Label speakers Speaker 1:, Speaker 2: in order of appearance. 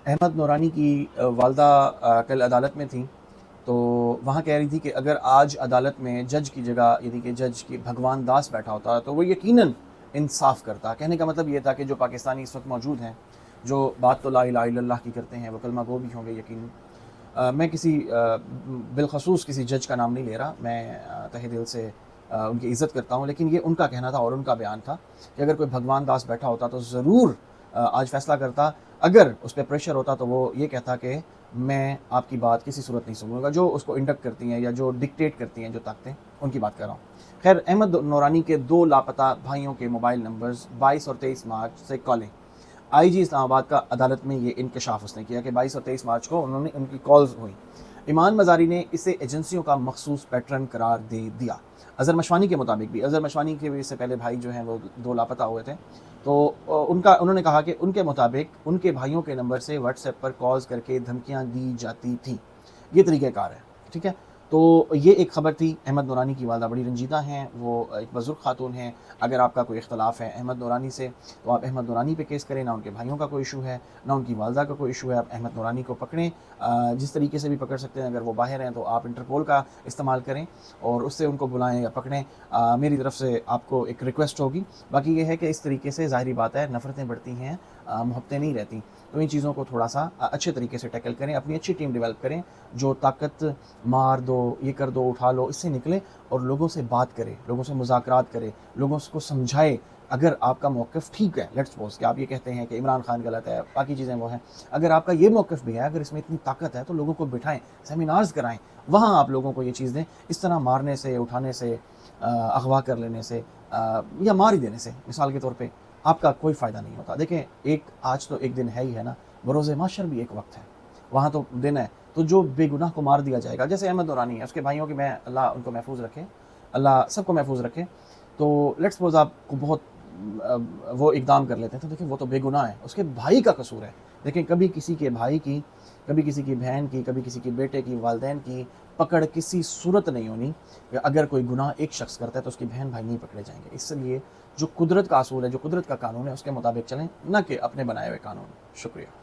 Speaker 1: احمد نورانی کی والدہ کل عدالت میں تھیں، تو وہاں کہہ رہی تھی کہ اگر آج عدالت میں جج کی جگہ یعنی کہ جج کی بھگوان داس بیٹھا ہوتا تو وہ یقیناً انصاف کرتا۔ کہنے کا مطلب یہ تھا کہ جو پاکستانی اس وقت موجود ہیں، جو بات تو لا الہ الا اللہ کی کرتے ہیں، وہ کلمہ گو بھی ہوں گے یقیناً۔ میں کسی بالخصوص کسی جج کا نام نہیں لے رہا، میں تہ دل سے ان کی عزت کرتا ہوں، لیکن یہ ان کا کہنا تھا اور ان کا بیان تھا کہ اگر کوئی بھگوان داس بیٹھا ہوتا تو ضرور آج فیصلہ کرتا۔ اگر اس پہ پریشر ہوتا تو وہ یہ کہتا کہ میں آپ کی بات کسی صورت نہیں سنوں گا، جو اس کو انڈکٹ کرتی ہیں یا جو ڈکٹیٹ کرتی ہیں جو طاقتیں، ان کی بات کر رہا ہوں۔ خیر، احمد نورانی کے 2 لاپتہ بھائیوں کے موبائل نمبرز 22 اور 23 مارچ سے کالیں۔ آئی جی اسلام آباد کا عدالت میں یہ انکشاف اس نے کیا کہ 22 اور 23 مارچ کو انہوں نے ان کی کالز ہوئیں۔ ایمان مزاری نے اسے ایجنسیوں کا مخصوص پیٹرن قرار دے دیا۔ اظہر مشوانی کے مطابق بھی، اظہر مشوانی کے سے پہلے بھائی جو ہیں وہ 2 لاپتہ ہوئے تھے، تو انہوں نے کہا کہ ان کے مطابق ان کے بھائیوں کے نمبر سے واٹس ایپ پر کالز کر کے دھمکیاں دی جاتی تھیں۔ یہ طریقہ کار ہے، ٹھیک ہے۔ تو یہ ایک خبر تھی۔ احمد نورانی کی والدہ بڑی رنجیدہ ہیں، وہ ایک بزرگ خاتون ہیں۔ اگر آپ کا کوئی اختلاف ہے احمد نورانی سے تو آپ احمد نورانی پہ کیس کریں، نہ ان کے بھائیوں کا کوئی ایشو ہے، نہ ان کی والدہ کا کوئی ایشو ہے۔ آپ احمد نورانی کو پکڑیں، جس طریقے سے بھی پکڑ سکتے ہیں۔ اگر وہ باہر ہیں تو آپ انٹرپول کا استعمال کریں اور اس سے ان کو بلائیں یا پکڑیں۔ میری طرف سے آپ کو ایک ریکویسٹ ہوگی۔ باقی یہ ہے کہ اس طریقے سے ظاہری بات ہے نفرتیں بڑھتی ہیں، محبتیں نہیں رہتی، تو ان چیزوں کو تھوڑا سا اچھے طریقے سے ٹیکل کریں، اپنی اچھی ٹیم ڈیولپ کریں، جو طاقت مار دو، یہ کر دو، اٹھا لو، اس سے نکلے اور لوگوں سے بات کرے، لوگوں سے مذاکرات کرے، لوگوں کو سمجھائے۔ اگر آپ کا موقف ٹھیک ہے، لیٹس سپوز کہ آپ یہ کہتے ہیں کہ عمران خان غلط ہے، باقی چیزیں وہ ہیں، اگر آپ کا یہ موقف بھی ہے، اگر اس میں اتنی طاقت ہے تو لوگوں کو بٹھائیں، سیمینارز کرائیں، وہاں آپ لوگوں کو یہ چیز دیں۔ اس طرح مارنے سے، اٹھانے سے، اغوا کر لینے سے یا مار ہی دینے سے مثال کے طور پہ آپ کا کوئی فائدہ نہیں ہوتا۔ دیکھیں، آج تو ایک دن ہے ہی ہے نا، بروز محشر بھی ایک وقت ہے، وہاں تو دن ہے۔ تو جو بے گناہ کو مار دیا جائے گا، جیسے احمد نورانی ہے، اس کے بھائیوں کی، میں اللہ ان کو محفوظ رکھے، اللہ سب کو محفوظ رکھے۔ تو لیٹس سپوز آپ کو بہت وہ اقدام کر لیتے ہیں، تو دیکھیں وہ تو بے گناہ ہے، اس کے بھائی کا قصور ہے۔ دیکھیں، کبھی کسی کے بھائی کی، کبھی کسی کی بہن کی، کبھی کسی کے بیٹے کی، والدین کی پکڑ کسی صورت نہیں ہونی۔ اگر کوئی گناہ ایک شخص کرتا ہے تو اس کی بہن بھائی نہیں پکڑے جائیں گے۔ اس لیے جو قدرت کا اصول ہے، جو قدرت کا قانون ہے، اس کے مطابق چلیں، نہ کہ اپنے بنائے ہوئے قانون۔ شکریہ۔